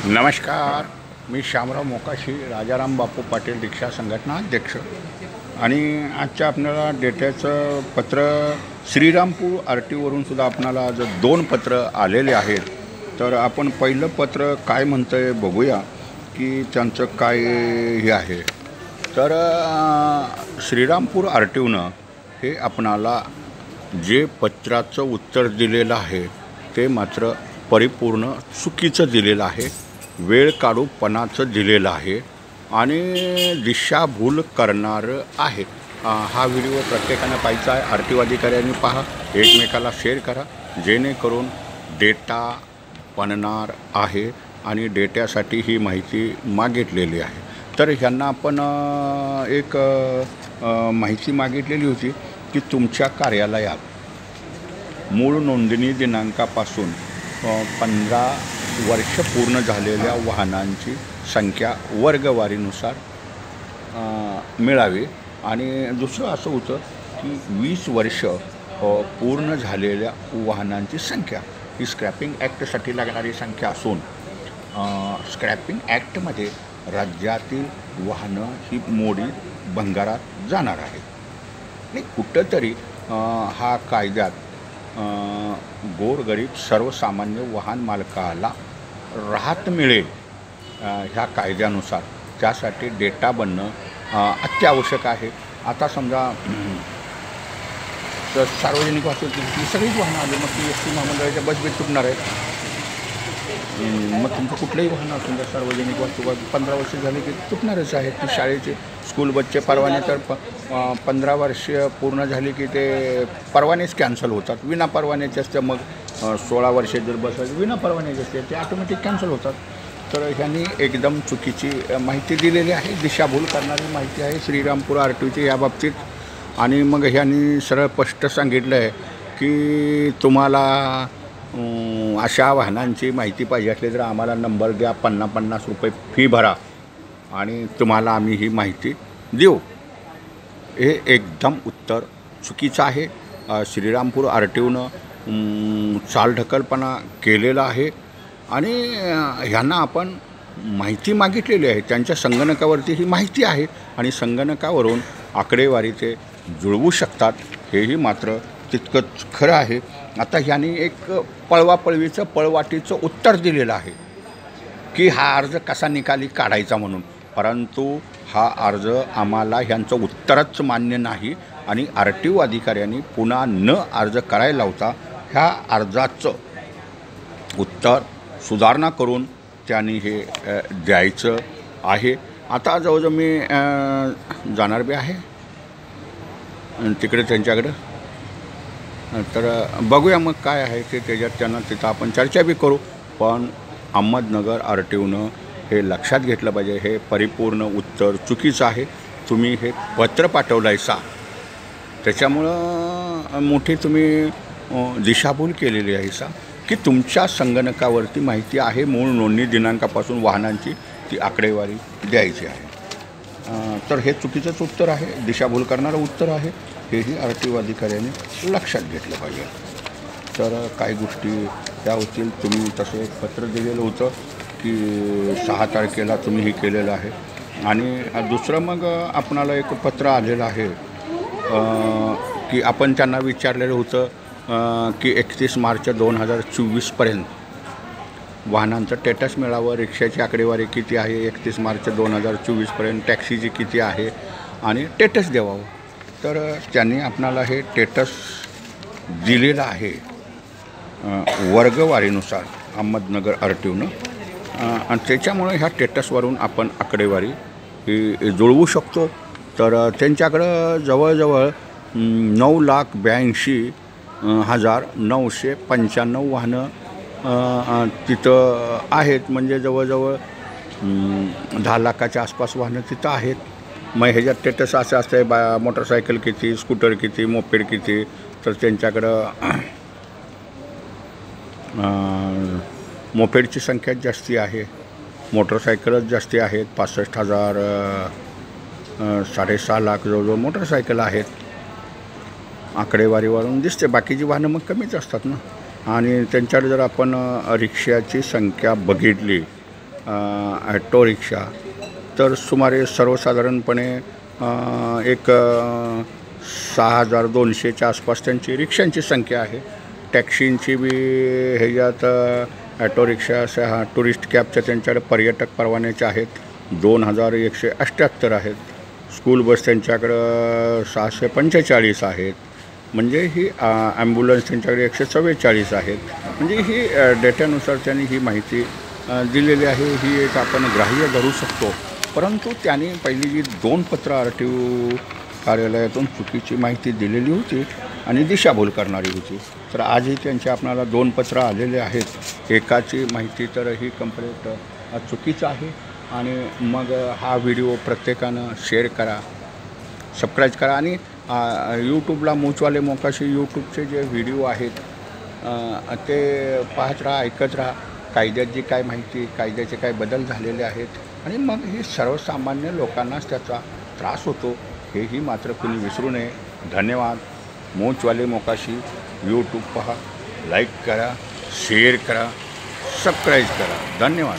नमस्कार. मी शामराव मोकाशी, राजाराम बापू पाटील रिक्षा संघटना अध्यक्ष. आणि आजच्या आपल्याला डेट्याचं पत्र श्रीरामपूर आर टी वरून सुद्धा आपल्याला आज 2 पत्र आलेले आहेत. तर आपण पहिलं पत्र काय म्हणतं आहे बघूया की त्यांचं काय हे आहे. तर श्रीरामपूर आर टी ओनं हे आपणाला जे पत्राचं उत्तर दिलेलं आहे ते मात्र परिपूर्ण चुकीचं दिलेलं आहे, वेळ काढूपणाचं दिलेलं आहे आणि दिशाभूल करणारं आहे. हा व्हिडिओ प्रत्येकानं पाहायचा आहे. आर टी ओ अधिकाऱ्यांनी पहा, एकमेकाला शेअर करा, जेणेकरून डेटा बनणार आहे आणि डेट्यासाठी ही माहिती मागितलेली आहे. तर ह्यांना आपण एक माहिती मागितलेली होती की तुमच्या कार्यालयात मूळ नोंदणी दिनांकापासून 15 वर्ष पूर्ण झालेल्या वाहनांची संख्या वर्गवारीनुसार मिळावी. आणि दुसरं असं होतं की 20 वर्ष पूर्ण झालेल्या वाहनांची संख्या ही स्क्रॅपिंग ॲक्टसाठी लागणारी संख्या असून स्क्रॅपिंग ॲक्टमध्ये राज्यातील वाहनं ही मोडीत भंगारात जाणार आहेत. आणि कुठंतरी हा कायद्यात गोरगरीब सर्वसामान्य वाहन मालकाला राहत मिळेल ह्या कायद्यानुसार. त्यासाठी डेटा बनणं अत्यावश्यक आहे. आता समजा तर सार्वजनिक वाहतुकीची सगळीच वाहनं आली, मग ती एस टी महामंडळाच्या बस तुटणार आहेत. मग तुमचं कुठलंही वाहन असून जर सार्वजनिक वाहतूक 15 वर्ष झाली की तुटणारच आहेत. ती शाळेचे स्कूल बसचे परवाने तर 15 वर्ष पूर्ण झाली की ते परवानेच कॅन्सल होतात. विना परवान्याचे असते. मग 16 वर्षे जर बस विना परवान्याचे असते ते ऑटोमॅटिक कॅन्सल होतात. तर ह्यांनी एकदम चुकीची माहिती दिलेली आहे, दिशाभूल करणारी माहिती आहे श्रीरामपूर आर टी ओची या बाबतीत. आणि मग ह्यांनी सरळ स्पष्ट सांगितलं आहे की तुम्हाला अशा वाहनांची माहिती पाहिजे असली तर आम्हाला नंबर द्या, 50 रुपये फी भरा आणि तुम्हाला आम्ही ही माहिती देऊ. हे एकदम उत्तर चुकीचं आहे. श्रीरामपूर आर टी ओनं चालढकलपणा केलेला आहे आणि ह्यांना आपण माहिती मागितलेली आहे. त्यांच्या संगणकावरती ही माहिती आहे आणि संगणकावरून आकडेवारी ते जुळवू शकतात, हेही मात्र तितकंच खरं आहे. आता ह्यांनी एक पळवापळवीचं पळवाटीचं उत्तर दिलेलं आहे की हा अर्ज कसा निकाली काढायचा म्हणून. परंतु हा अर्ज आम्हाला ह्यांचं उत्तरच मान्य नाही आणि आर टी ओ अधिकाऱ्यांनी पुन्हा न अर्ज करायला लावता ह्या अर्जाचं उत्तर सुधारणा करून त्यांनी हे द्यायचं आहे. आता जवळजवळ मी जाणार बी आहे तिकडे त्यांच्याकडं. तर बघूया मग काय आहे ते, त्याच्यात त्यांना तिथं आपण चर्चा बी करू. पण अहमदनगर आर टी ओनं हे लक्षात घेतलं पाहिजे, हे परिपूर्ण उत्तर चुकीचं आहे. तुम्ही हे पत्र पाठवलं आहे त्याच्यामुळं मोठी तुम्ही दिशाभूल केलेली आहे की तुमच्या संगणकावरती माहिती आहे मूळ नोंदणी दिनांकापासून वाहनांची ती आकडेवारी द्यायची आहे. तर हे चुकीचंच उत्तर आहे, दिशाभूल करणारं उत्तर आहे. हेही आर टी ओ अधिकाऱ्यांनी लक्षात घेतलं पाहिजे. तर काही गोष्टी त्या होतील. तुम्ही तसं एक पत्र दिलेलं होतं की 6 तारखेला तुम्ही हे केलेलं आहे. आणि दुसरं मग आपणाला एक पत्र आलेलं आहे की आपण त्यांना विचारलेलं होतं की 31 मार्च 2024पर्यंत वाहनांचं स्टेटस मिळावं. रिक्षाची आकडेवारी किती आहे 31 मार्च 2024पर्यंत, टॅक्सीची किती आहे आणि स्टेटस द्यावं. तर त्यांनी आपणाला हे स्टेटस दिलेलं आहे वर्गवारीनुसार अहमदनगर आर टी ओनं. आणि त्याच्यामुळे ह्या स्टेटसवरून आपण आकडेवारी ही जुळवू शकतो. तर त्यांच्याकडं जवळजवळ 9,82,995 वाहनं तिथं आहेत. म्हणजे जवळजवळ 10 लाखाच्या आसपास वाहनं तिथं आहेत. मग ह्याच्यात स्टेटस असं असतं मोटरसायकल किती, स्कूटर किती, मोपेड किती. तर त्यांच्याकडं मोपेडची संख्या जास्ती आहे, मोटरसायकलच जास्ती आहेत. 65,000 6.5 लाख जवळजवळ मोटरसायकल आहेत. आकडेवारीवरून दिसते. बाकीची वाहनं मग कमीच असतात ना. आणि त्यांच्याकडे जर आपण रिक्षाची संख्या बघितली ॲटो रिक्षा, तर सुमारे सर्वसाधारणपणे एक 6200च्या आसपास त्यांची रिक्षांची संख्या आहे. टॅक्सींची बी ह्याच्यात ॲटो रिक्षा अशा टुरिस्ट कॅबच्या त्यांच्याकडे पर्यटक परवान्याच्या आहेत 2178 आहेत. स्कूल बस त्यांच्याकडं 645 आहेत. म्हणजे ही ॲम्ब्युलन्स त्यांच्याकडे 144 आहेत. म्हणजे ही डेटानुसार त्यांनी ही माहिती दिलेली आहे. ही एक आपण ग्राह्य धरू शकतो. परंतु त्यांनी पहिली जी 2 पत्र RTO कार्यालयातून चुकीची माहिती दिलेली होती आणि दिशाभूल करणारी होती. तर आजही त्यांची आपल्याला 2 पत्र आलेले आहेत. एकाची माहिती तर ही कंप्लीट चुकीचं आहे. आणि मग हा व्हिडिओ प्रत्येकानं शेअर करा, सबस्क्राईब करा आणि यूट्यूबला मूचवाले मोकाशी यूट्यूबचे जे व्हिडिओ आहेत ते पाहत राहा, ऐकत राहा. कायद्यात जी काय माहिती, कायद्याचे काय बदल झालेले आहेत आणि मग हे सर्वसामान्य लोकांनाच त्याचा त्रास होतो हेही मात्र कुणी विसरू नये. धन्यवाद. मूचवाले मोकाशी यूट्यूब पहा, लाईक करा, शेअर करा, सबस्क्राईब करा. धन्यवाद.